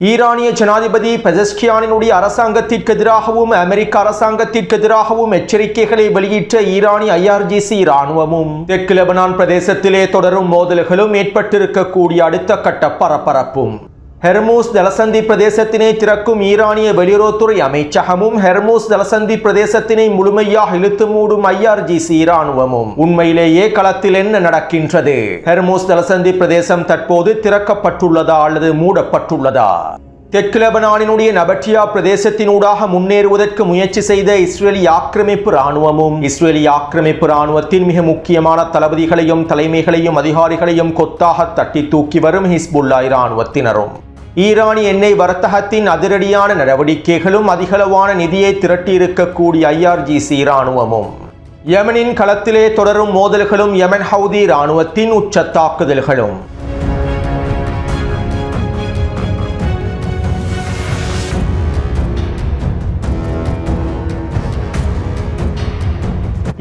ஈரானிய ஜனாதிபதி பெஸஷ்கியானினுடைய அரசாங்கத்திற்கு எதிராகவும் அமெரிக்க அரசாங்கத்திற்கு எதிராகவும் எச்சரிக்கைகளை வெளியிட்ட ஈரானிய IRGC இராணுவமும் தெற்கு லெபனான் பிரதேசத்திலே தொடரும் மோதல்களும் ஏற்பட்டிருக்கக்கூடிய அடுத்த கட்ட பரபரப்பும் ஹெர்மூஸ் ஜலசந்தி பிரதேசத்தினை திறக்கும் ஈரானிய வெளியுறவுத்துறை அமைச்சகமும் ஹெர்மூஸ் ஜலசந்தி பிரதேசத்தினை முழுமையாக இழுத்து மூடும் IRGC இராணுவமும் உண்மையிலேயே களத்தில் என்ன நடக்கின்றது? ஹெர்மூஸ் ஜலசந்தி பிரதேசம் தற்போது திறக்கப்பட்டுள்ளதா அல்லது மூடப்பட்டுள்ளதா? தெற்கு லெபனானினுடைய நபட்டியா பிரதேசத்தினூடாக முன்னேறுவதற்கு முயற்சி செய்த இஸ்ரேலிய ஆக்கிரமிப்பு இராணுவமும் இஸ்ரேலிய ஆக்கிரமிப்பு இராணுவத்தின் மிக முக்கியமான தளபதிகளையும் தலைமைகளையும் அதிகாரிகளையும் கொத்தாக தட்டி தூக்கி வரும் ஹிஸ்புல்லா இராணுவத்தினரும் ஈரானிய எண்ணெய் வர்த்தகத்தின் அதிரடியான நடவடிக்கைகளும் அதிகளவான நிதியை திரட்டியிருக்கக்கூடிய IRGC இராணுவமும் யெமனின் களத்திலே தொடரும் மோதல்களும் யெமன் ஹவுதி இராணுவத்தின் உச்ச தாக்குதல்களும்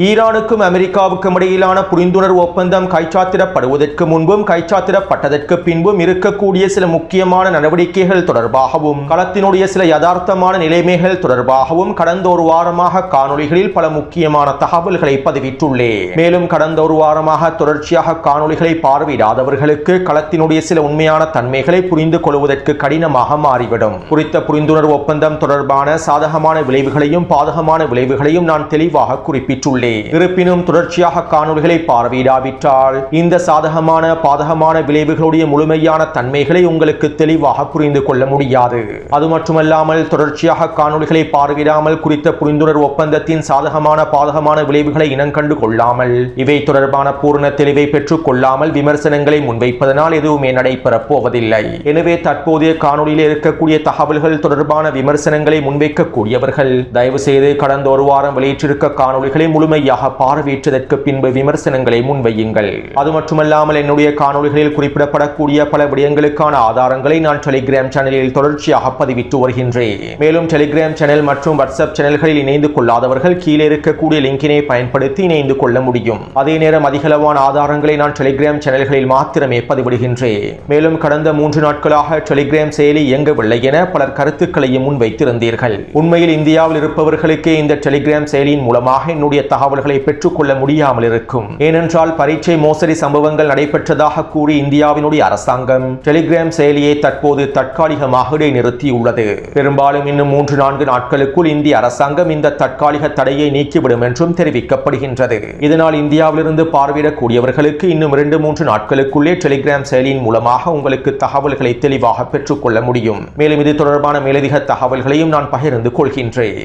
ஈரானுக்கும் அமெரிக்காவுக்கும் இடையிலான புரிந்துணர்வு ஒப்பந்தம் கைச்சாத்திடப்படுவதற்கு முன்பும் கைச்சாத்திடப்பட்டதற்கு பின்பும் இருக்கக்கூடிய சில முக்கியமான நடவடிக்கைகள் தொடர்பாகவும் களத்தினுடைய சில யதார்த்தமான நிலைமைகள் தொடர்பாகவும் கடந்த ஒரு வாரமாக காணொளிகளில் பல முக்கியமான தகவல்களை பதிவிட்டுள்ளேன். மேலும் கடந்த ஒரு வாரமாக தொடர்ச்சியாக காணொளிகளை பார்வையிடாதவர்களுக்கு களத்தினுடைய சில உண்மையான தன்மைகளை புரிந்து கொள்வதற்கு கடினமாக மாறிவிடும். குறித்த புரிந்துணர்வு ஒப்பந்தம் தொடர்பான சாதகமான விளைவுகளையும் பாதகமான விளைவுகளையும் நான் தெளிவாக குறிப்பிட்டுள்ளேன். இருப்பினும் தொடர்ச்சியாக காணொளிகளை பார்வையிடாவிட்டால் இந்த சாதகமான பாதகமான விளைவுகளுடைய முழுமையான தன்மைகளை உங்களுக்கு தெளிவாக புரிந்து கொள்ள முடியாது. அது மட்டுமல்லாமல் தொடர்ச்சியாக காணொளிகளை பார்வையிடாமல் குறித்த புரிந்துணர்வு ஒப்பந்தத்தின் சாதகமான பாதகமான விளைவுகளை இனங்கண்டு கொள்ளாமல் இவை தொடர்பான பூர்ண தெளிவை பெற்றுக் கொள்ளாமல் விமர்சனங்களை முன்வைப்பதனால் எதுவுமே நடைபெறப் போவதில்லை. எனவே தற்போதைய காணொளியில் இருக்கக்கூடிய தகவல்கள் தொடர்பான விமர்சனங்களை முன்வைக்கக்கூடியவர்கள் தயவு செய்து கடந்த ஒரு வாரம் வெளியிட்டிருக்க காணொளிகளை முழுமையாக பார்வையிட்டதற்கு பின்பு விமர்சனங்களை முன்வையுங்கள். அது மட்டுமல்லாமல் என்னுடைய காணொளிகளில் குறிப்பிடப்படக்கூடிய பல விடயங்களுக்கான ஆதாரங்களை நான் டெலிகிராம் சேனலில் தொடர்ச்சியாக பதிவிட்டு வருகின்றேன். மேலும் டெலிகிராம் சேனல் மற்றும் வாட்ஸ்அப் சேனல்களில் இணைந்து கொள்ளாதவர்கள் கீழே இருக்கக்கூடிய லிங்கினை பயன்படுத்தி இணைந்து கொள்ள முடியும். அதே நேரம் அதிகளவான ஆதாரங்களை நான் டெலிகிராம் சேனல்களில் மாத்திரமே பதிவிடுகின்றேன். மேலும் கடந்த 3 நாட்களாக டெலிகிராம் செயலி இயங்கவில்லை என பலர் கருத்துக்களையும் முன்வைத்திருந்தீர்கள். உண்மையில் இந்தியாவில் இருப்பவர்களுக்கு இந்த டெலிகிராம் செயலியின் மூலமாக என்னுடைய தகவல்களை பெற்றுக்கொள்ள முடியாமல் இருக்கும். ஏனென்றால் பரீட்சை மோசடி சம்பவங்கள் நடைபெற்றதாக கூறி இந்தியாவினுடைய அரசாங்கம் டெலிகிராம் செயலியை தற்போது தற்காலிகமாக இடைநிறுத்தியுள்ளது. பெரும்பாலும் இன்னும் 3-4 நாட்களுக்குள் இந்திய அரசாங்கம் இந்த தற்காலிக தடையை நீக்கிவிடும் என்றும் தெரிவிக்கப்படுகின்றது. இதனால் இந்தியாவிலிருந்து பார்வையிடக்கூடியவர்களுக்கு இன்னும் 2-3 நாட்களுக்குள்ளே டெலிகிராம் செயலியின் மூலமாக உங்களுக்கு தகவல்களை தெளிவாக பெற்றுக்கொள்ள முடியும். மேலும் இது தொடர்பான மேலதிக தகவல்களையும் நான் பகிர்ந்து கொள்கின்றேன்.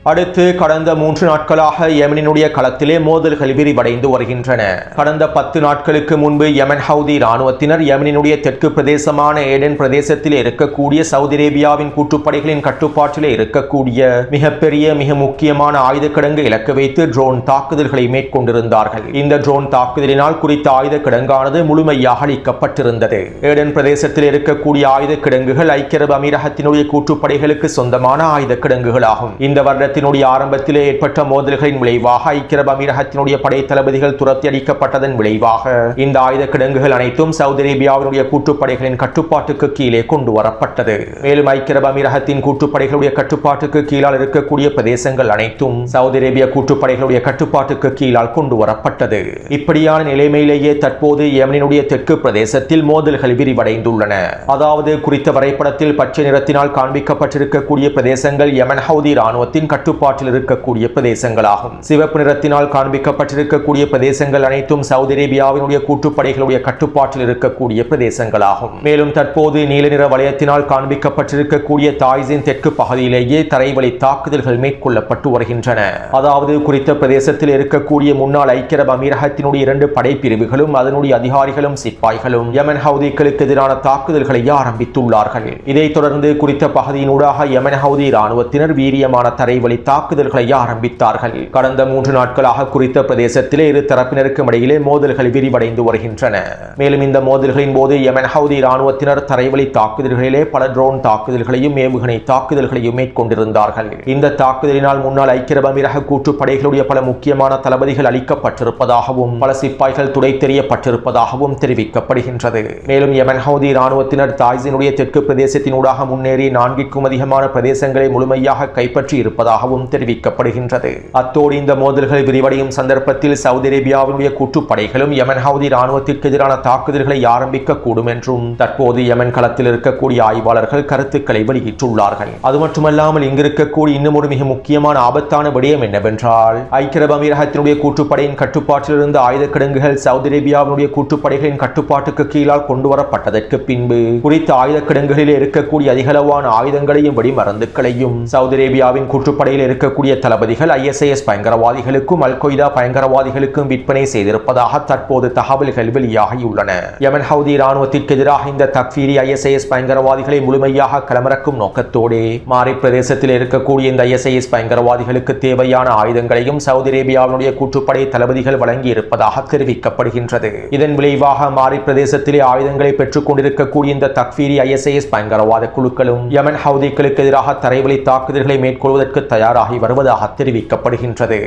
அடுத்து கடந்த 3 நாட்களாக யெமனினுடைய களத்திலே மோதல்கள் விரிவடைந்து வருகின்றன. கடந்த 10 நாட்களுக்கு முன்பு யெமன் ஹவுதி இராணுவத்தினர் யெமனினுடைய தெற்கு பிரதேசமான ஏடென் பிரதேசத்தில் இருக்கக்கூடிய சவுதி அரேபியாவின் கூட்டுப்படைகளின் கட்டுப்பாட்டிலே இருக்கக்கூடிய மிகப்பெரிய மிக முக்கியமான ஆயுத கிடங்கு இலக்கு வைத்து ட்ரோன் தாக்குதல்களை மேற்கொண்டிருந்தார்கள். இந்த ட்ரோன் தாக்குதலினால் குறித்த ஆயுத கிடங்கானது முழுமையாக அழிக்கப்பட்டிருந்தது. ஏடென் பிரதேசத்தில் இருக்கக்கூடிய ஆயுத கிடங்குகள் ஐக்கிய அரபு அமீரகத்தினுடைய கூட்டுப்படைகளுக்கு சொந்தமான ஆயுத கிடங்குகளாகும். இந்த வருடத்தினுடைய ஆரம்பத்திலே ஏற்பட்ட மோதல்களின் விளைவாக ஐக்கிய அரபு அமீரகத்தினுடைய படை தளபதிகள் துரத்தி அடிக்கப்பட்டதன் விளைவாக இந்த ஆயுத கிடங்குகள் அனைத்தும் சவுதி அரேபியாவினுடைய கூட்டுப்படைகளின் கட்டுப்பாட்டுக்கு கீழே கொண்டு வரப்பட்டது. மேலும் ஐக்கிய அரபு அமீரகத்தின் கூட்டுப்படைகளுடைய கட்டுப்பாட்டுக்கு கீழால் இருக்கக்கூடிய பிரதேசங்கள் அனைத்தும் சவுதி அரேபிய கூட்டுப்படைகளுடைய கட்டுப்பாட்டுக்கு கீழால் கொண்டு வரப்பட்டது. இப்படியான நிலைமையிலேயே தற்போது யெமனினுடைய தெற்கு பிரதேசத்தில் மோதல்கள் விரிவடைந்துள்ளன. அதாவது குறித்த வரைபடத்தில் பச்சை நிறத்தினால் காண்பிக்கப்பட்டிருக்கக்கூடிய பிரதேசங்கள் யெமன் ஹவுதி இராணுவத்தின் கட்டுப்பாட்டில் இருக்கக்கூடிய பிரதேசங்களாகும். சிவப்பு நிறத்தினால் காண்பிக்கப்பட்டிருக்கக்கூடிய பிரதேசங்கள் அனைத்தும் சவுதி அரேபியாவினுடைய கூட்டுப்படைகளுடைய கட்டுப்பாட்டில் இருக்கக்கூடிய பிரதேசங்களாகும். மேலும் தற்போது நீல நிற வளையத்தினால் காண்பிக்கப்பட்டிருக்கக்கூடிய தாய்ஸின் தெற்கு பகுதியிலேயே தரைவழி தாக்குதல்கள் மேற்கொள்ளப்பட்டு வருகின்றன. அதாவது குறித்த பிரதேசத்தில் இருக்கக்கூடிய முன்னாள் ஐக்கிய அரபு அமீரகத்தினுடைய 2 படைப்பிரிவுகளும் அதனுடைய அதிகாரிகளும் சிப்பாய்களும் யெமன் ஹவுதிகளுக்கு எதிரான தாக்குதல்களை ஆரம்பித்துள்ளார்கள். இதைத் தொடர்ந்து குறித்த பகுதியினூடாக யெமன் ஹவுதி இராணுவத்தினர் வீரியமான தரைவழி தரைவழி தாக்குதல்களை ஆரம்பித்தார்கள். கடந்த 3 நாட்களாக குறித்த பிரதேசத்திலே இரு தரப்பினருக்கும் இடையிலே மோதல்கள் விரிவடைந்து வருகின்றன. மேலும் இந்த மோதல்களின் போது யமன் ஹவுதி இராணுவத்தினர் தரைவழி தாக்குதல்களிலே பல ட்ரோன் தாக்குதல்களையும் ஏவுகணை தாக்குதல்களையும் மேற்கொண்டிருந்தார்கள். இந்த தாக்குதலினால் முன்னாள் ஐக்கிய அரபு அமீரக கூட்டுப்படைகளுடைய பல முக்கியமான தளபதிகள் அளிக்கப்பட்டிருப்பதாகவும் பல சிப்பாய்கள் துடை தெரியப்பட்டிருப்பதாகவும் தெரிவிக்கப்படுகின்றது. மேலும் யமன் ஹவுதி இராணுவத்தினர் தாய்ஸினுடைய தெற்கு பிரதேசத்தினூடாக முன்னேறி 4க்கும் அதிகமான பிரதேசங்களை முழுமையாக கைப்பற்றி இருப்பதாகவும் தெரிவிக்கப்படுகின்றது. அத்தோடு இந்த மோதல்கள் விரிவடையும் சந்தர்ப்பத்தில் சவுதி அரேபியாவினுடைய கூட்டுப்படைகளும் யமன் ஹவுதி இராணுவத்திற்கு எதிரான தாக்குதல்களை ஆரம்பிக்க கூடும் என்றும் தற்போது யமன் களத்தில் இருக்கக்கூடிய ஆய்வாளர்கள் கருத்துக்களை வெளியிட்டுள்ளார்கள். அது மட்டுமல்லாமல் இங்கிருக்கக்கூடிய இன்னும் ஒரு மிக முக்கியமான ஆபத்தான விடயம் என்னவென்றால் ஐக்கிய அரபு அமீரகத்தினுடைய கூட்டுப்படையின் கட்டுப்பாட்டில் இருந்த ஆயுத கிடங்குகள் சவுதி அரேபியாவினுடைய கூட்டுப்படைகளின் கட்டுப்பாட்டுக்கு கீழால் கொண்டு வரப்பட்டதற்கு பின்பு குறித்த ஆயுத கிடங்குகளில் இருக்கக்கூடிய அதிகளவான ஆயுதங்களையும் வெடிமருந்துகளையும் சவுதி அரேபியாவின் கூட்டுப்படையில் இருக்கக்கூடிய தளபதிகள் ISIS பயங்கரவாதிகளுக்கும் அல் கொய்தா பயங்கரவாதிகளுக்கும் விற்பனை செய்திருப்பதாக தற்போது தகவல்கள் வெளியாகியுள்ளன. யமன் ஹவுதி இராணுவத்திற்கு எதிராக இந்த தக்ஃபீரி ISIS பயங்கரவாதிகளை முழுமையாக களமிறக்கும் நோக்கத்தோடு மாரி பிரதேசத்தில் இருக்கக்கூடிய இந்த ISIS பயங்கரவாதிகளுக்கு தேவையான ஆயுதங்களையும் சவுதி அரேபியாவினுடைய கூட்டுப்படை தளபதிகள் வழங்கி இருப்பதாக தெரிவிக்கப்படுகின்றது. இதன் விளைவாக மாரி பிரதேசத்திலே ஆயுதங்களை பெற்றுக் கொண்டிருக்கக்கூடிய இந்த தக்ஃபீரி ISIS பயங்கரவாத குழுக்களும் யமன் ஹவுதிகளுக்கு எதிராக தரைவழி தாக்குதல்களை மேற்கொள்வதற்கு தயாராகி வருவதாக தெரிவிக்கப்படுகின்றது.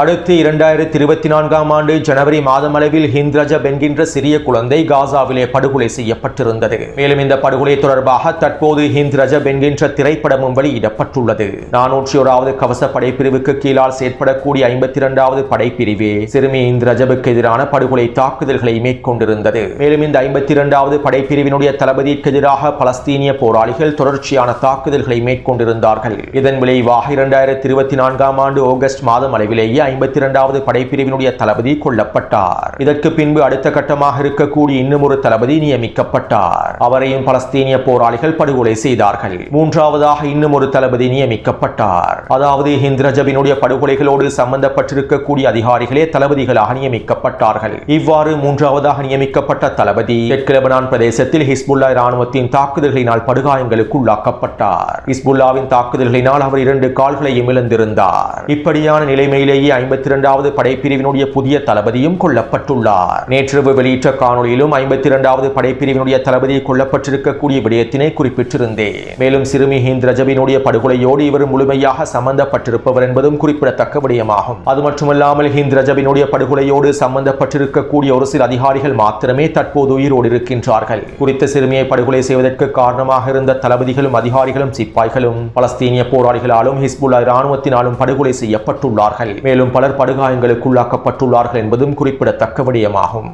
அடுத்து 2024ஆம் ஆண்டு ஜனவரி மாதமளவில் ஹிந்த் ரஜப் என்கின்ற சிறிய குழந்தை காசாவிலே படுகொலை செய்யப்பட்டிருந்தது. மேலும் இந்த படுகொலை தொடர்பாக தற்போது ஹிந்த் ரஜப் என்கின்ற திரைப்படமும் வெளியிடப்பட்டுள்ளது. 401வது கவச படைப்பிரிவுக்கு கீழால் செயற்படக்கூடிய 52வது படைப்பிரிவே சிறுமி ஹிந்த் ரஜபுக்கு எதிரான படுகொலை தாக்குதல்களை மேற்கொண்டிருந்தது. மேலும் இந்த 52வது படைப்பிரிவினுடைய தளபதிக்கு எதிராக பலஸ்தீனிய போராளிகள் தொடர்ச்சியான தாக்குதல்களை மேற்கொண்டிருந்தார்கள். இதன் விளைவாக 2024ஆம் ஆண்டு ஆகஸ்ட் மாதம் அளவிலேயே 52வது படைப்பிரிவினுடைய தளபதி கொல்லப்பட்டார். இதற்கு பின்பு அடுத்த கட்டமாக இருக்கக்கூடிய இன்னும் ஒரு தளபதி நியமிக்கப்பட்டார். அவரையும் பலஸ்தீனிய போராளிகள் படுகொலை செய்தார்கள். மூன்றாவதாக இன்னும் ஒரு தளபதி நியமிக்கப்பட்டார். அதாவது ஹிந்த் ரஜபினுடைய படுகொலைகளோடு சம்பந்தப்பட்டிருக்கக்கூடிய அதிகாரிகளே தளபதிகளாக நியமிக்கப்பட்டார்கள். இவ்வாறு மூன்றாவதாக நியமிக்கப்பட்ட தளபதி தெற்கு லெபனான் பிரதேசத்தில் ஹிஸ்புல்லா இராணுவத்தின் தாக்குதல்களினால் படுகாயங்களுக்கு உள்ளாக்கப்பட்டார். ஹிஸ்புல்லாவின் தாக்குதல்களினால் அவர் 2 கால்களையும் இழந்திருந்தார். இப்படியான நிலைமையிலேயே 52வது படைப்பிரிவினுடைய புதிய தளபதியும் கொல்லப்பட்டுள்ளார். நேற்றிரவு வெளியிட்ட காணொலியிலும் 52வது படைப்பிரிவினுடைய தளபதி கொல்லப்பட்டிருக்கக்கூடிய விடயத்தினை குறிப்பிட்டிருந்தேன். மேலும் சிறுமி ஹிந்த் ரஜபினுடைய படுகொலையோடு இவர் முழுமையாக சம்பந்தப்பட்டிருப்பவர் என்பதும் குறிப்பிடத்தக்க விடயமாகும். அது மட்டுமல்லாமல் ஹிந்த் ரஜபினுடைய படுகொலையோடு சம்பந்தப்பட்டிருக்கக்கூடிய ஒரு சில அதிகாரிகள் மாத்திரமே தற்போது உயிரோடு இருக்கின்றார்கள். குறித்த சிறுமியை படுகொலை செய்வதற்கு காரணமாக இருந்த தளபதிகளும் அதிகாரிகளும் சிப்பாய்களும் பலஸ்தீனிய போராளிகளாலும் ஹிஸ்புல்லா இராணுவத்தினாலும் படுகொலை செய்யப்பட்டுள்ளார்கள். மேலும் பலர் படுகாயங்களுக்கு உள்ளாக்கப்பட்டுள்ளார்கள் என்பதும் குறிப்பிடத்தக்க விடயமாகும்.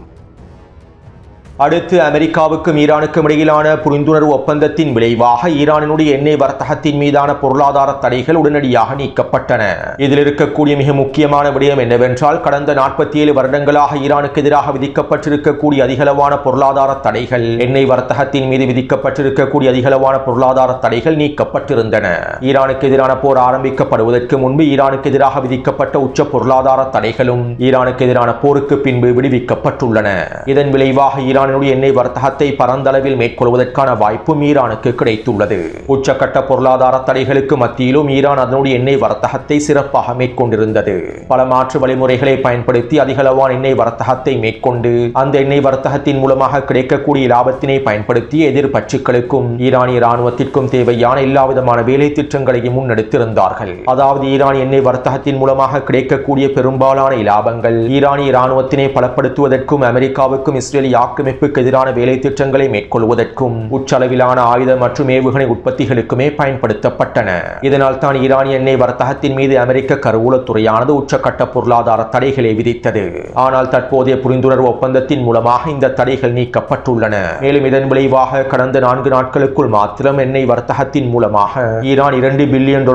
அடுத்து அமெரிக்காவுக்கும் ஈரானுக்கும் இடையிலான புரிந்துணர்வு ஒப்பந்தத்தின் விளைவாக ஈரானினுடைய எண்ணெய் வர்த்தகத்தின் மீதான பொருளாதார தடைகள் உடனடியாக நீக்கப்பட்டன. இதில் இருக்கக்கூடிய மிக முக்கியமான விடயம் என்னவென்றால் கடந்த 47 வருடங்களாக ஈரானுக்கு எதிராக விதிக்கப்பட்டிருக்கக்கூடிய அதிகளவான பொருளாதார தடைகள் எண்ணெய் வர்த்தகத்தின் மீது விதிக்கப்பட்டிருக்கக்கூடிய அதிகளவான பொருளாதார தடைகள் நீக்கப்பட்டிருந்தன. ஈரானுக்கு எதிரான போர் ஆரம்பிக்கப்படுவதற்கு முன்பு ஈரானுக்கு எதிராக விதிக்கப்பட்ட உச்ச பொருளாதார தடைகளும் ஈரானுக்கு எதிரான போருக்கு பின்பு விடுவிக்கப்பட்டுள்ளன. இதன் விளைவாக ஈரான் எண்ணெய் வர்த்தகத்தை பரந்தளவில் மேற்கொள்வதற்கான வாய்ப்பும் ஈரானுக்கு கிடைத்துள்ளது. உச்சக்கட்ட பொருளாதார தடைகளுக்கு மத்தியிலும் ஈரான் அதனுடைய எண்ணெய் வர்த்தகத்தை சிறப்பாக மேற்கொண்டிருந்தது. பல மாற்று வழிமுறைகளை பயன்படுத்தி அதிகளவான எண்ணெய் வர்த்தகத்தை மேற்கொண்டு அந்த எண்ணெய் வர்த்தகத்தின் மூலமாக கிடைக்கக்கூடிய லாபத்தினை பயன்படுத்தி எதிர்ப்பற்றுக்களுக்கும் ஈரானிய இராணுவத்திற்கும் தேவையான எல்லாவிதமான வேலை திட்டங்களையும் முன்னெடுத்திருந்தார்கள். அதாவது ஈரான் எண்ணெய் வர்த்தகத்தின் மூலமாக கிடைக்கக்கூடிய பெரும்பாலான இலாபங்கள் ஈரானிய இராணுவத்தினை பலப்படுத்துவதற்கும் அமெரிக்காவுக்கும் இஸ்ரேலிய ஆக்கிரமிப்பு எதிரான வேலை திட்டங்களை மேற்கொள்வதற்கும் உச்சளவிலான ஆயுத மற்றும் ஏவுகணை உற்பத்திகளுக்குமே பயன்படுத்தப்பட்டன. இதனால் தான் ஈரானிய எண்ணெய் வர்த்தகத்தின் மீது அமெரிக்க கருவூலத்துறையானது உச்சக்கட்ட பொருளாதார தடைகளை விதித்தது. ஆனால் தற்போதைய புரிந்துணர்வு ஒப்பந்தத்தின் மூலமாக இந்த தடைகள் நீக்கப்பட்டுள்ளன. மேலும் இதன் விளைவாக கடந்த 4 நாட்களுக்குள் மாத்திரம் எண்ணெய் வர்த்தகத்தின் மூலமாக ஈரான் $2 பில்லியன்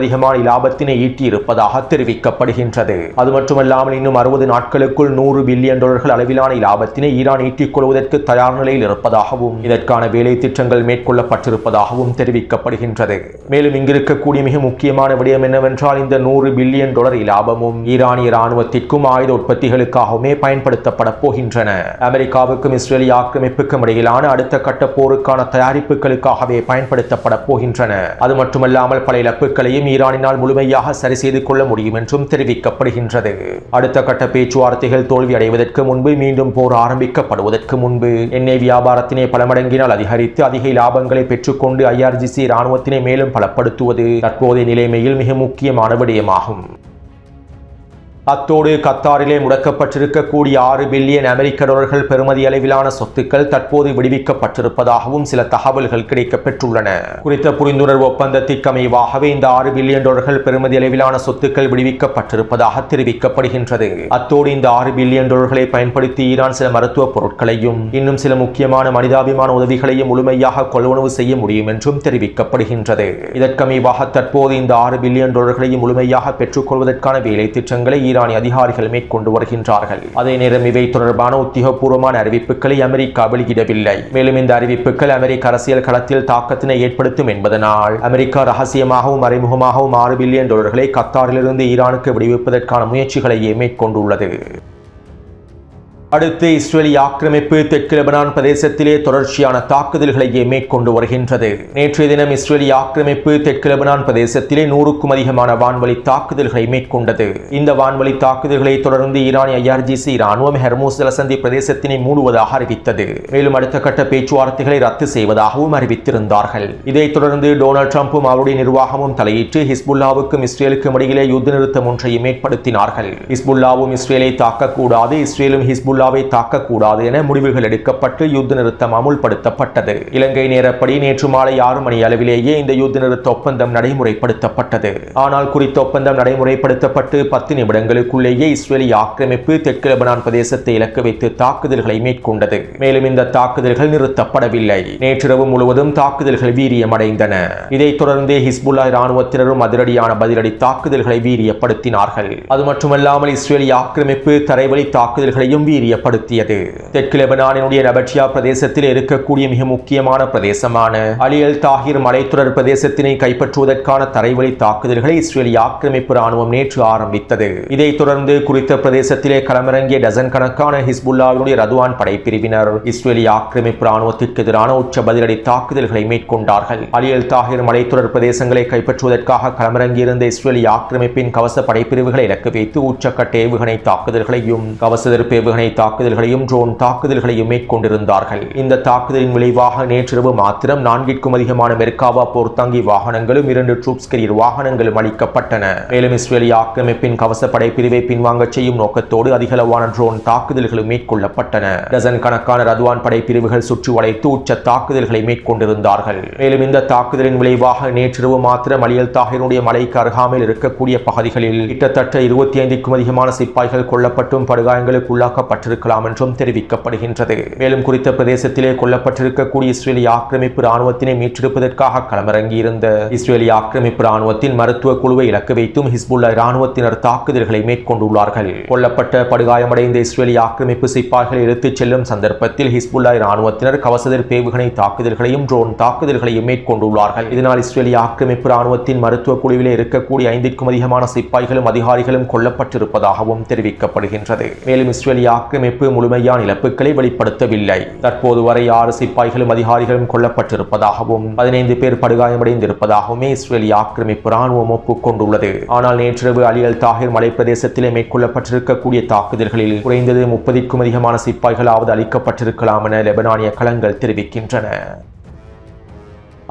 அதிகமான லாபத்தினை ஈட்டியிருப்பதாக தெரிவிக்கப்படுகின்றது. அது மட்டுமல்லாமல் இன்னும் 60 நாட்களுக்குள் $100 பில்லியன் அளவிலான லாபத்தினை ஈரான் ஈட்டிக் கொள்வதற்கு தயார் நிலையில் இருப்பதாகவும் இதற்கான வேலை திட்டங்கள் மேற்கொள்ளப்பட்டிருப்பதாகவும் தெரிவிக்கப்படுகின்றது. மேலும் இங்கிருக்கக்கூடிய மிக முக்கியமான விடயம் என்னவென்றால் இந்த $100 பில்லியன் இலாபமும் ஈரானிய இராணுவத்திற்கும் ஆயுத உற்பத்திகளுக்காகவுமே பயன்படுத்தப்பட போகின்றன. அமெரிக்காவுக்கும் இஸ்ரேலிய ஆக்கிரமிப்புக்கும் இடையிலான அடுத்த கட்ட போருக்கான தயாரிப்புகளுக்காகவே பயன்படுத்தப்பட போகின்றன. அது மட்டுமல்லாமல் பல இழப்புகளையும் ஈரானினால் முழுமையாக சரி செய்து கொள்ள முடியும் என்றும் தெரிவிக்கப்படுகின்றது. அடுத்த கட்ட பேச்சுவார்த்தைகள் தோல்வி அடைவதற்கு முன்பு மீண்டும் போர் ஆரம்பிக்கப்படுவதற்கு முன்பு எண்ணெய் வியாபாரத்தினை பல மடங்கினால் அதிகரித்து அதிக லாபங்களை பெற்றுக்கொண்டு IRGC இராணுவத்தினை மேலும் பலப்படுத்துவது தற்போதைய நிலைமையில் மிக முக்கியமான விடயமாகும். அத்தோடு கத்தாரிலே முடக்கப்பட்டிருக்கக்கூடிய $6 பில்லியன் பெறுமதி அளவிலான சொத்துக்கள் தற்போது விடுவிக்கப்பட்டிருப்பதாகவும் சில தகவல்கள் கிடைக்கப்பெற்றுள்ளன. குறித்த புரிந்துணர்வு ஒப்பந்தத்திற்கு அமைவாகவே இந்த $6 பில்லியன் பெறுமதி அளவிலான சொத்துக்கள் விடுவிக்கப்பட்டிருப்பதாக தெரிவிக்கப்படுகின்றது. அத்தோடு இந்த $6 பில்லியன் பயன்படுத்தி ஈரான் சில மருத்துவ பொருட்களையும் இன்னும் சில முக்கியமான மனிதாபிமான உதவிகளையும் முழுமையாக கொள்வனவு செய்ய முடியும் என்றும் தெரிவிக்கப்படுகின்றது. இதற்கமைவாக தற்போது இந்த $6 பில்லியன் முழுமையாக பெற்றுக்கொள்வதற்கான வேலை திட்டங்களை ஈரானிய அதிகாரிகள் மேற்கொண்டு வருகின்றார்கள். அதே நேரம் இவை தொடர்பான உத்தியோகபூர்வமான அறிவிப்புகளை அமெரிக்கா வெளியிடவில்லை. மேலும் இந்த அறிவிப்புகள் அமெரிக்க அரசியல் களத்தில் தாக்கத்தினை ஏற்படுத்தும் என்பதனால் அமெரிக்கா ரகசியமாகவும் மறைமுகமாகவும் $6 பில்லியன் கத்தாரிலிருந்து ஈரானுக்கு விடுவிப்பதற்கான முயற்சிகளையே மேற்கொண்டுள்ளது. அடுத்து இஸ்ரேலிய ஆக்கிரமிப்பு தெற்கு லெபனான் பிரதேசத்திலே தொடர்ச்சியான தாக்குதல்களையே மேற்கொண்டு வருகின்றது. நேற்றைய தினம் இஸ்ரேலிய ஆக்கிரமிப்பு தெற்கு லெபனான் பிரதேசத்திலே 100க்கும் அதிகமான வான்வழி தாக்குதல்களை மேற்கொண்டது. இந்த வான்வழி தாக்குதல்களை தொடர்ந்து ஈரானிய IRGC இராணுவம் ஹெர்மூஸ் ஜலசந்தி பிரதேசத்தினை மூடுவதாக அறிவித்தது. மேலும் அடுத்த கட்ட பேச்சுவார்த்தைகளை ரத்து செய்வதாகவும் அறிவித்திருந்தார்கள். இதைத் தொடர்ந்து டொனால்ட் ட்ரம்பும் அவருடைய நிர்வாகமும் தலையிட்டு ஹிஸ்புல்லாவுக்கும் இஸ்ரேலுக்கும் இடையிலே யுத்த நிறுத்தம் ஒன்றையும் ஏற்படுத்தினார்கள். ஹிஸ்புல்லாவும் இஸ்ரேலை தாக்கக்கூடாது, இஸ்ரேலும் ஹிஸ்புல்லாவை தாக்கக்கூடாது என முடிவுகள் எடுக்கப்பட்டு யுத்த நிறுத்தம் அமுல்படுத்தப்பட்டது. இலங்கை நேரப்படி நேற்று மாலை 6 மணி அளவிலேயே இந்த யுத்த நிறுத்த ஒப்பந்தம் நடைமுறைப்படுத்தப்பட்டது. ஆனால் குறித்த ஒப்பந்தம் நடைமுறைப்படுத்தப்பட்டு 10 நிமிடங்களுக்குள்ளேயே இஸ்ரேலிய ஆக்கிரமிப்பு தெற்கு லெபனான் பிரதேசத்தை இலக்கு வைத்து தாக்குதல்களை மேற்கொண்டது. மேலும் இந்த தாக்குதல்கள் நிறுத்தப்படவில்லை. நேற்றிரவு முழுவதும் தாக்குதல்கள் வீரியமடைந்தன. இதைத் தொடர்ந்து ஹிஸ்புல்லா இராணுவத்தினரும் அதிரடியான பதிலடி தாக்குதல்களை வீரியப்படுத்தினார்கள். அது மட்டுமல்லாமல் இஸ்ரேலிய ஆக்கிரமிப்பு தரைவழி தாக்குதல்களையும் வீரியப்படுத்தியது. தெற்கு லெபனானினுடைய நபட்டியா பிரதேசத்தில் இருக்கக்கூடிய மிக முக்கியமான பிரதேசமான அலி அல் தாஹிர் மலைத்தொடர் பிரதேசத்தினை கைப்பற்றுவதற்கான தரைவழி தாக்குதல்களை இஸ்ரேலிய ஆக்கிரமிப்பு ராணுவம் நேற்று ஆரம்பித்தது. இதைத் தொடர்ந்து குறித்த பிரதேசத்திலே களமிறங்கிய டசன் கணக்கான ஹிஸ்புல்லாவினுடைய ரதுவான் படைப்பிரிவினர் இஸ்ரேலிய ஆக்கிரமிப்பு ராணுவத்திற்கு எதிரான உச்ச பதிலடி தாக்குதல்களை மேற்கொண்டார்கள். அலி அல் தாஹிர் மலைத்தொடர் பிரதேசங்களை கைப்பற்றுவதற்காக களமிறங்கியிருந்த இஸ்ரேலிய ஆக்கிரமிப்பின் கவச படைப்பிரிவுகளை இலக்கு வைத்து உச்சக்கட்ட ஏவுகணை தாக்குதல்களையும் கவச எதிர்ப்பு ஏவுகணை தாக்குதல்களையும் ட்ரோன் தாக்குதல்களையும் மேற்கொண்டிருந்தார்கள். இந்த தாக்குதலின் விளைவாக நேற்றிரவு மாத்திரம் 4க்கும் அதிகமான மெர்காவா போர்த்தாங்கி வாகனங்களும் 2 ட்ரூப்ஸ் கேரியர் வாகனங்களும் அளிக்கப்பட்டன. மேலும் இஸ்ரேலிய ஆக்கிரமிப்பின் கவச படைப்பிரிவை பின்வாங்கச் செய்யும் நோக்கத்தோடு அதிகளவான ட்ரோன் தாக்குதல்களும் மேற்கொள்ளப்பட்டன. டசன் கணக்கான ரதுவான் படைப்பிரிவுகள் சுற்றி வளைத்து உச்ச தாக்குதல்களை மேற்கொண்டிருந்தார்கள். மேலும் இந்த தாக்குதலின் விளைவாக நேற்றிரவு மாத்திரம் அலி அல் தாஹிருடைய மலைக்கு அருகாமையில் இருக்கக்கூடிய பகுதிகளில் கிட்டத்தட்ட 25க்கும் அதிகமான சிப்பாய்கள் கொல்லப்பட்டும் படுகாயங்களுக்கு உள்ளாக்கப்பட்டிருக்கலாம் என்றும் தெரிவிக்கப்படுகின்றது. மேலும் குறித்த பிரதேசத்திலே கொல்லப்பட்டிருக்கக்கூடிய இஸ்ரேலிய ஆக்கிரமிப்பு ராணுவத்தினை மீட்டெடுப்பதற்காக களமிறங்கியிருந்த இஸ்ரேலிய ஆக்கிரமிப்பு ராணுவத்தின் மருத்துவ குழுவை இலக்கு வைத்தும் ஹிஸ்புல்லா ராணுவத்தினர் தாக்குதல்களை மேற்கொண்டுள்ளார்கள். கொல்லப்பட்ட படுகாயமடைந்த இஸ்ரேலிய ஆக்கிரமிப்பு சிப்பாய்களை எடுத்துச் செல்லும் சந்தர்ப்பத்தில் ஹிஸ்புல்லா ராணுவத்தினர் கவசதர் ஏவுகணை தாக்குதல்களையும் ட்ரோன் தாக்குதல்களையும் மேற்கொண்டுள்ளார்கள். இதனால் இஸ்ரேலிய ஆக்கிரமிப்பு ராணுவத்தின் மருத்துவ குழுவிலே இருக்கக்கூடிய 5க்கும் அதிகமான சிப்பாய்களும் அதிகாரிகளும் கொல்லப்பட்டிருப்பதாகவும் தெரிவிக்கப்படுகின்றது. மேலும் இஸ்ரேலிய ஆக்கிரமிப்பு முழுமையான இழப்புகளை வெளிப்படுத்தவில்லை. தற்போது வரை 6 சிப்பாய்களும் அதிகாரிகளும் கொல்லப்பட்டிருப்பதாகவும் 15 பேர் படுகாயமடைந்திருப்பதாகவுமே இஸ்ரேலிய ஆக்கிரமிப்பு ராணுவம் ஒப்புக்கொண்டுள்ளது. ஆனால் நேற்றிரவு அலி அல் தாஹிர் மலை பிரதேசத்திலே மேற்கொள்ளப்பட்டிருக்கக்கூடிய தாக்குதல்களில் குறைந்தது 30க்கும் அதிகமான சிப்பாய்களாவது அளிக்கப்பட்டிருக்கலாம் என லெபனானிய களங்கள் தெரிவிக்கின்றன.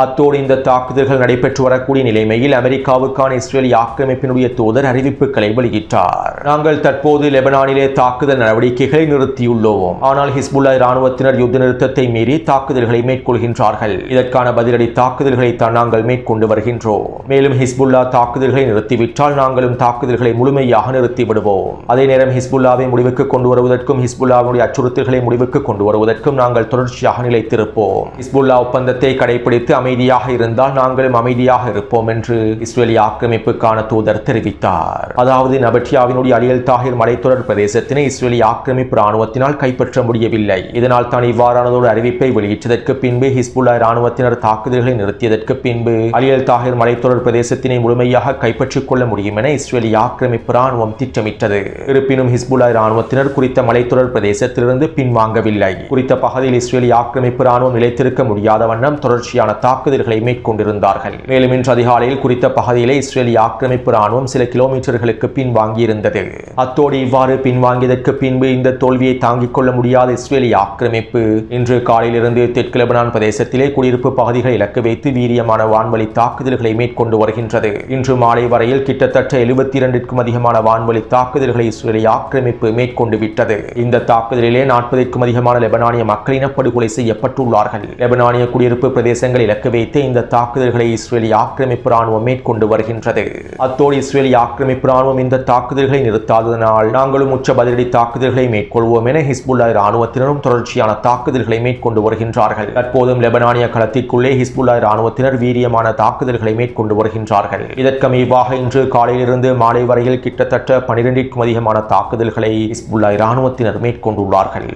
அத்தோடு இந்த தாக்குதல்கள் நடைபெற்று வரக்கூடிய நிலைமையில் அமெரிக்காவுக்கான இஸ்ரேலிய ஆக்கிரமிப்பினுடைய தூதர் அறிவிப்புகளை வெளியிட்டார். நாங்கள் தற்போது லெபனானிலே தாக்குதல் நடவடிக்கைகளை நிறுத்தியுள்ளோம். ஆனால் ஹிஸ்புல்லா இராணுவத்தினர் யுத்த நிறுத்தத்தை மீறி தாக்குதல்களை மேற்கொள்கின்றார்கள். இதற்கான பதிலடி தாக்குதல்களை தான் நாங்கள் மேற்கொண்டு வருகின்றோம். மேலும் ஹிஸ்புல்லா தாக்குதல்களை நிறுத்திவிட்டால் நாங்களும் தாக்குதல்களை முழுமையாக நிறுத்திவிடுவோம். அதே நேரம் ஹிஸ்புல்லாவை முடிவுக்கு கொண்டு வருவதற்கும் ஹிஸ்புல்லாவுடைய அச்சுறுத்தல்களை முடிவுக்கு கொண்டு வருவதற்கும் நாங்கள் தொடர்ச்சியாக நிலைத்திருப்போம். ஹிஸ்புல்லா ஒப்பந்தத்தை கடைபிடித்து அமைதியாக இருந்தால் நாங்களும் அமைதியாக இருப்போம் என்று இஸ்ரேலிய ஆக்கிரமிப்புக்கான தூதர் தெரிவித்தார். அதாவது நபட்டியாவினுடைய அலியல் தாஹிர் மலைத்தொடர் பிரதேசத்தினை இஸ்ரேலிய ஆக்கிரமிப்பு ராணுவத்தினால் கைப்பற்ற முடியவில்லை. இதனால் தான் இவ்வாறானதோடு அறிவிப்பை வெளியிட்டதற்கு பின்பு ஹிஸ்புல்லா ராணுவத்தினர் தாக்குதல்களை நிறுத்தியதற்கு பின்பு அலியல் தாஹிர் மலைத்தொடர் பிரதேசத்தினை முழுமையாக கைப்பற்றிக் கொள்ள முடியும் என இஸ்ரேலிய ஆக்கிரமிப்பு ராணுவம் திட்டமிட்டது. இருப்பினும் ஹிஸ்புல்லா ராணுவத்தினர் குறித்த மலைத்தொடர் பிரதேசத்திலிருந்து பின்வாங்கவில்லை. குறித்த பகுதியில் இஸ்ரேலிய ஆக்கிரமிப்பு ராணுவம் நிலைத்திருக்க முடியாத வண்ணம் தொடர்ச்சியான தாக்குதல்களை மேற்கொண்டிருந்தார்கள். மேலும் இன்று அதிகாலையில் குறித்த பகுதியிலே இஸ்ரேலிய ஆக்கிரமிப்பு ராணுவம் சில கிலோமீட்டர்களுக்கு பின்வாங்கியிருந்தது. அத்தோடு இவ்வாறு பின்வாங்கியதற்கு பின்பு இந்த தோல்வியை தாங்கிக் கொள்ள முடியாத இஸ்ரேலிய ஆக்கிரமிப்பு இன்று காலையிலிருந்து தெற்கு லெபனான் பிரதேசத்திலே குடியிருப்பு பகுதிகளை இலக்கு வைத்து வீரியமான வான்வழி தாக்குதல்களை மேற்கொண்டு வருகின்றது. இன்று மாலை வரையில் கிட்டத்தட்ட 72க்கும் அதிகமான வான்வழி தாக்குதல்களை இஸ்ரேலிய ஆக்கிரமிப்பு மேற்கொண்டு விட்டது. இந்த தாக்குதலிலே 40க்கும் அதிகமான லெபனானிய மக்கள் இனப்படுகொலை செய்யப்பட்டுள்ளார்கள். லெபனானிய குடியிருப்பு பிரதேசங்கள் இலக்கு வைத்து இந்த தாக்குதல்களை இஸ்ரேலிய ஆக்கிரமிப்பு ராணுவம் மேற்கொண்டு வருகின்றது. அத்தோடு இஸ்ரேலிய ஆக்கிரமிப்பு ராணுவம் இந்த தாக்குதல்களை நிறுத்தாததனால் நாங்களும் உச்ச பதிலடி தாக்குதல்களை மேற்கொள்வோம் என ஹிஸ்புல்லா ராணுவத்தினரும் தொடர்ச்சியான தாக்குதல்களை மேற்கொண்டு வருகின்றார்கள். தற்போதும் லெபனானிய களத்திற்குள்ளே ஹிஸ்புல்லா ராணுவத்தினர் வீரியமான தாக்குதல்களை மேற்கொண்டு வருகின்றார்கள். இதற்கமைவாக இன்று காலையிலிருந்து மாலை வரையில் கிட்டத்தட்ட 12க்கும் அதிகமான தாக்குதல்களை ஹிஸ்புல்லா ராணுவத்தினர் மேற்கொண்டுள்ளார்கள்.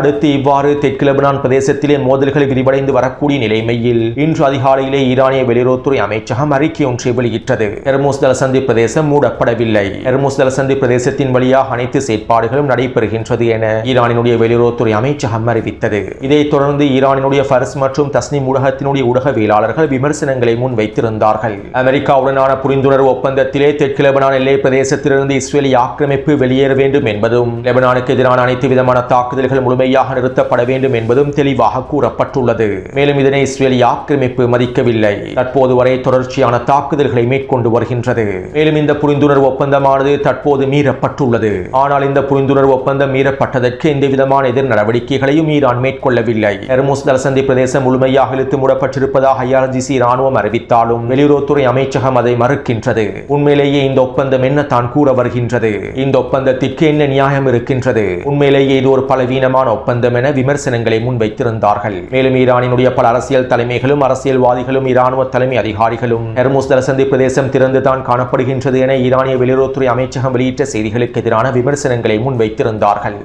அடுத்து இவ்வாறு தெற்கு லெபனான் பிரதேசத்திலே மோதல்கள் விரிவடைந்து வரக்கூடிய நிலைமையில் இன்று அதிகாலையிலே ஈரானிய வெளியுறவுத்துறை அமைச்சகம் அறிக்கை ஒன்றை வெளியிட்டது. ஹெர்முஸ் ஜலசந்தி பிரதேசம் மூடப்படவில்லை. ஹெர்முஸ் ஜலசந்தி பிரதேசத்தின் வழியாக அனைத்து செயற்பாடுகளும் நடைபெறுகின்றது என ஈரானினுடைய வெளியுறவுத்துறை அமைச்சகம் அறிவித்தது. இதைத் தொடர்ந்து ஈரானினுடைய ஃபர்ஸ் மற்றும் தஸ்னீம் ஊடகத்தினுடைய ஊடகவியலாளர்கள் விமர்சனங்களை முன் வைத்திருந்தார்கள். அமெரிக்காவுடனான புரிந்துணர்வு ஒப்பந்தத்திலே தெற்கு லெபனான் எல்லை பிரதேசத்திலிருந்து இஸ்ரேலிய ஆக்கிரமிப்பு வெளியேற வேண்டும் என்பதும் லெபனானுக்கு எதிரான அனைத்து விதமான தாக்குதல்கள் முழுமையாக நிறுத்தப்பட வேண்டும் என்பதும் தெளிவாக கூறப்பட்டுள்ளது. மேலும் இதனை இஸ்ரேலிய ஆக்கிரமிப்பு மதிக்கவில்லை. தற்போது வரை தொடர்ச்சியான தாக்குதல்களை மேற்கொண்டு வருகின்றது. மேலும் இந்த புரிந்துணர்வு ஒப்பந்தமானது தற்போது மீறப்பட்டுள்ளது. ஆனால் இந்த புரிந்துணர்வு ஒப்பந்தம் மீறப்பட்டதற்கு எந்த விதமான எதிர் நடவடிக்கைகளையும் ஈரான் மேற்கொள்ளவில்லை. ஹெர்முஸ் ஜலசந்தி பிரதேசம் முழுமையாக இழுத்து மூடப்பட்டிருப்பதாக IRGC ராணுவம் அறிவித்தாலும் வெளியுறவுத்துறை அமைச்சகம் அதை மறுக்கின்றது. உண்மையிலேயே இந்த ஒப்பந்தம் என்ன தான் கூற வருகின்றது? இந்த ஒப்பந்தத்திற்கு என்ன நியாயம் இருக்கின்றது? உண்மையிலேயே இது ஒரு பலவீனமான ஒப்பந்தம் என விமர்சனங்களை முன்வைத்திருந்தார்கள். மேலும் ஈரானினுடைய பல அரசியல் தலைமைகளும் அரசியல்வாதிகளும் இராணுவ தலைமை அதிகாரிகளும் ஹெர்முஸ் ஜலசந்தி பிரதேசம் திறந்து தான் காணப்படுகின்றது என ஈரானிய வெளியுறவுத்துறை அமைச்சகம் வெளியிட்ட செய்திகளுக்கு எதிரான விமர்சனங்களை முன்வைத்திருந்தார்கள்.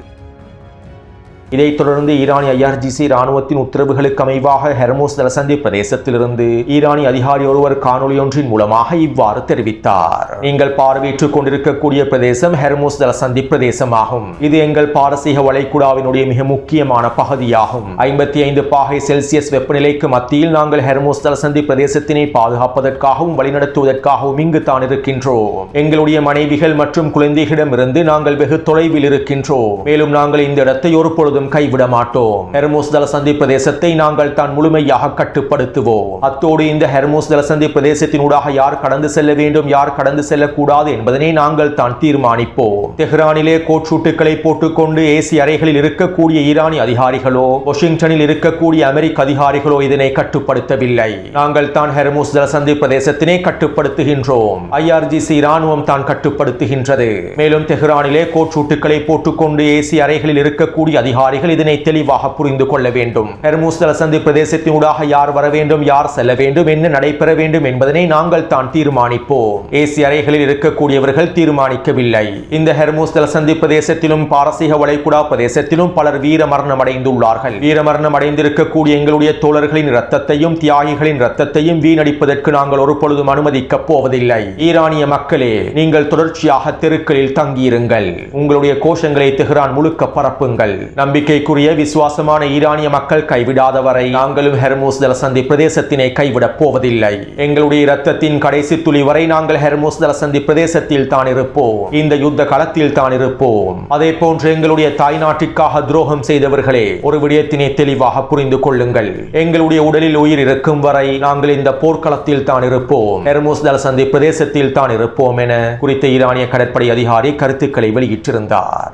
இதைத் தொடர்ந்து ஈரானிய IRGC ராணுவத்தின் உத்தரவுகளுக்கு அமைவாக ஹெர்முஸ் ஜலசந்தி பிரதேசத்திலிருந்து ஈரானிய அதிகாரி ஒருவர் காணொலியொன்றின் மூலமாக இவ்வாறு தெரிவித்தார். நீங்கள் பார்வையிட்டுக் கொண்டிருக்கக்கூடிய பிரதேசம் ஹெர்முஸ் ஜலசந்தி பிரதேசமாகும். இது எங்கள் பாரசீக வளைகுடாவினுடைய மிக முக்கியமான பகுதியாகும். 55 பாகை செல்சியஸ் வெப்பநிலைக்கு மத்தியில் நாங்கள் ஹெர்முஸ் ஜலசந்தி பிரதேசத்தினை பாதுகாப்பதற்காகவும் வழிநடத்துவதற்காகவும் இங்கு தான் இருக்கின்றோம். எங்களுடைய மனைவிகள் மற்றும் குழந்தைகளிடமிருந்து நாங்கள் வெகு தொலைவில் இருக்கின்றோம். மேலும் நாங்கள் இந்த இடத்தை ஒரு பொழுது கைவிட மாட்டோம். ஹெர்முஸ் ஜலசந்தி பிரதேசத்தை நாங்கள் தான் முழுமையாக கட்டுப்படுத்துவோம். அத்தோடு இந்த ஹெர்முஸ் ஜலசந்தி பிரதேசத்தினூடாக யார் கடந்து செல்ல வேண்டும், யார் கடந்து செல்லக்கூடாது என்பதனை நாங்கள் தான் தீர்மானிப்போம். தெஹ்ரானிலே கோட்சூட்டுகளை போட்டுக்கொண்டு ஏசி அறைகளில் இருக்கக்கூடிய ஈரானிய அதிகாரிகளோ வாஷிங்டனில் இருக்கக்கூடிய அமெரிக்க அதிகாரிகளோ இதனை கட்டுப்படுத்தவில்லை. நாங்கள் தான் ஹெர்முஸ் ஜலசந்தி பிரதேசத்தினை கட்டுப்படுத்துகின்றோம். IRGC ராணுவம் தான் கட்டுப்படுத்துகின்றது. மேலும் தெஹ்ரானிலே கோட்சூட்டுகளை போட்டுக்கொண்டு ஏசி அறைகளில் இருக்கக்கூடிய அதிகாரிகள் இதனை தெளிவாக புரிந்து கொள்ள வேண்டும். ஹெர்முஸ் ஜலசந்தி பிரதேசத்தினூடாக யார் வர வேண்டும், யார் செல்ல வேண்டும், என்ன நடைபெற வேண்டும் என்பதனை நாங்கள் தான் தீர்மானிப்போம். ஏசி அறைகளில் இருக்கக்கூடியவர்கள் தீர்மானிக்கவில்லை. இந்த ஹெர்முஸ் ஜலசந்தி பிரதேசத்திலும் பாரசீக வளைகுடா பிரதேசத்திலும் பலர் வீரமரணம் அடைந்துள்ளார்கள். வீரமரணம் அடைந்திருக்கக்கூடிய எங்களுடைய தோழர்களின் இரத்தத்தையும் தியாகிகளின் இரத்தத்தையும் வீணடிப்பதற்கு நாங்கள் ஒரு பொழுதும் அனுமதிக்கப் போவதில்லை. ஈரானிய மக்களே, நீங்கள் தொடர்ச்சியாக தெருக்களில் தங்கியிருங்கள். உங்களுடைய கோஷங்களை தெஹ்ரான் முழுக்க பரப்புங்கள். நம்பிக்கைக்குரிய விசுவாசமான ஈரானிய மக்கள் கைவிடாத வரை நாங்களும் ஹெர்முஸ் ஜலசந்தி பிரதேசத்தினை கைவிடப் போவதில்லை. எங்களுடைய இரத்தத்தின் கடைசி துளி வரை நாங்கள் ஹெர்முஸ் ஜலசந்தி பிரதேசத்தில் தான் இருப்போம். இந்த யுத்த களத்தில் தான் இருப்போம். அதே போன்று எங்களுடைய தாய்நாட்டிற்காக துரோகம் செய்தவர்களே, ஒரு விடயத்தினை தெளிவாக புரிந்து கொள்ளுங்கள். எங்களுடைய உடலில் உயிர் இருக்கும் வரை நாங்கள் இந்த போர்க்களத்தில் தான் இருப்போம். ஹெர்முஸ் ஜலசந்தி பிரதேசத்தில் தான் இருப்போம் என குறித்த ஈரானிய கடற்படை அதிகாரி கருத்துக்களை வெளியிட்டிருந்தார்.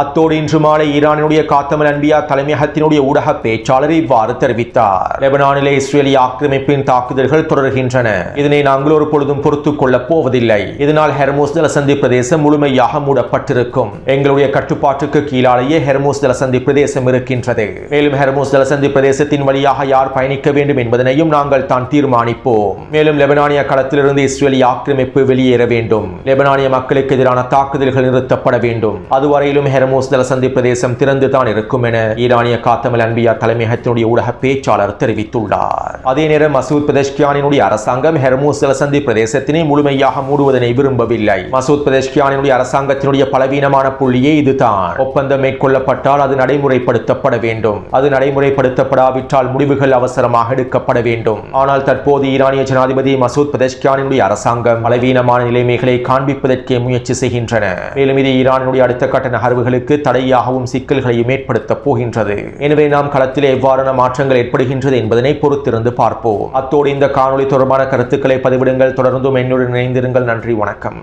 அத்தோடு இன்று மாலை ஈரானினுடைய காத்தமல் அன்பியா தலைமையகத்தினுடைய ஊடக பேச்சாளர் இவ்வாறு தெரிவித்தார். லெபனானிலே இஸ்ரேலிய ஆக்கிரமிப்பின் தாக்குதல்கள் தொடர்கின்றன. இதனை நாங்கள் ஒரு பொழுதும் பொறுத்துக் கொள்ளப் போவதில்லை. இதனால் ஹெர்மூஸ் ஜலசந்தி பிரதேசம் முழுமையாக மூடப்பட்டிருக்கும். எங்களுடைய கட்டுப்பாட்டுக்கு கீழாலேயே ஹெர்மூஸ் ஜலசந்தி பிரதேசம் இருக்கின்றது. மேலும் ஹெர்மூஸ் ஜலசந்தி பிரதேசத்தின் வழியாக யார் பயணிக்க வேண்டும் என்பதனையும் நாங்கள் தான் தீர்மானிப்போம். மேலும் லெபனானிய களத்திலிருந்து இஸ்ரேலிய ஆக்கிரமிப்பு வெளியேற வேண்டும். லெபனானிய மக்களுக்கு எதிரான தாக்குதல்கள் நிறுத்தப்பட வேண்டும். அதுவரையிலும் ஹெர்மூஸ் ஜலசந்தி பிரதேசம் திறந்துதான் இருக்கும் என ஈரானிய காத்தமல் அன்பியா தலைமையகத்தினுடைய ஊடக பேச்சாளர் தெரிவித்துள்ளார். அதே நேரம் மசூத் பெதஷ்கியானினுடைய அரசாங்கம் ஹெர்மூஸ் ஜலசந்தி பிரதேசத்தினை முழுமையாக மூடுவதனை விரும்பவில்லை. மசூத் பெதஷ்கியானினுடைய அரசாங்கத்தினுடைய பலவீனமான புள்ளியே இதுதான். ஒப்பந்தம் மேற்கொள்ளப்பட்டால் அது நடைமுறைப்படுத்தப்பட வேண்டும். அது நடைமுறைப்படுத்தப்படாவிட்டால் முடிவுகள் அவசரமாக எடுக்கப்பட வேண்டும். ஆனால் தற்போது ஈரானிய ஜனாதிபதி மசூத் பெதஷ்கியானினுடைய அரசாங்கம் பலவீனமான நிலைமைகளை காண்பிப்பதற்கே முயற்சி செய்கின்றன. மேலும் இது ஈரானினுடைய அடுத்த கட்ட நகர்வுகளுக்கு தடையாகவும் சிக்கல்களையும் ஏற்படுத்தப் போகின்றது. எனவே நாம் களத்தில் எவ்வாறான மாற்றங்கள் ஏற்படுகின்றது என்பதனை பொறுத்திருந்து பார்ப்போம். அத்தோடு இந்த காணொலி தொடர்பான கருத்துக்களை பதிவிடுங்கள். தொடர்ந்தும் என்னுடன் இணைந்திருங்கள். நன்றி, வணக்கம்.